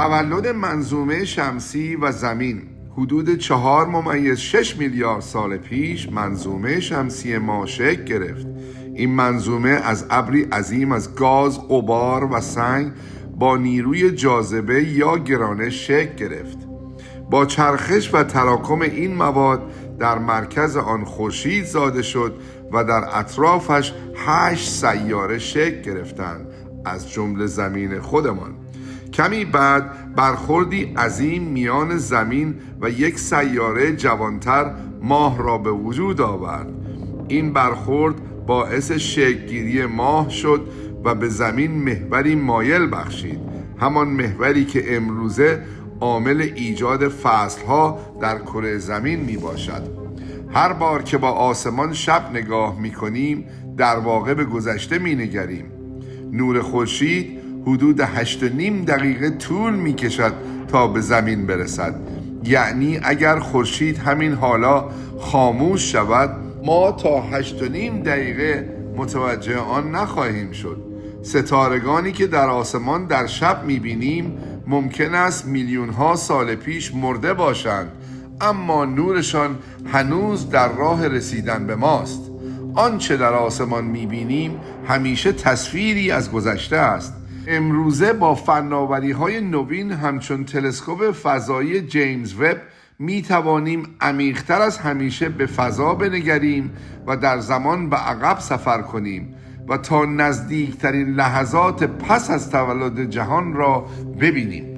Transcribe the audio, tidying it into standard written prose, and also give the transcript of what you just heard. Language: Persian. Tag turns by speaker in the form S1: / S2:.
S1: تولد منظومه شمسی و زمین حدود 4.6 میلیارد سال پیش منظومه شمسی ما شکل گرفت. این منظومه از ابری عظیم از گاز، غبار و سنگ با نیروی جاذبه یا گرانش شکل گرفت. با چرخش و تراکم این مواد در مرکز آن خورشید زاده شد و در اطرافش 8 سیاره شکل گرفتند، از جمله زمین خودمان. کمی بعد برخوردی عظیم میان زمین و یک سیاره جوانتر ماه را به وجود آورد. این برخورد باعث شکل‌گیری ماه شد و به زمین محوری مایل بخشید، همان محوری که امروزه عامل ایجاد فصلها در کره زمین می باشد. هر بار که با آسمان شب نگاه می کنیم در واقع به گذشته می نگریم. نور خورشید حدود 8.5 دقیقه طول می کشد تا به زمین برسد. یعنی اگر خورشید همین حالا خاموش شود ما تا 8.5 دقیقه متوجه آن نخواهیم شد. ستارگانی که در آسمان در شب می بینیم ممکن است میلیون ها سال پیش مرده باشند، اما نورشان هنوز در راه رسیدن به ماست. آنچه در آسمان میبینیم همیشه تصویری از گذشته است. امروزه با فناوری‌های نوین همچون تلسکوپ فضایی جیمز وب می توانیم عمیق‌تر از همیشه به فضا بنگریم و در زمان به عقب سفر کنیم و تا نزدیکترین لحظات پس از تولد جهان را ببینیم.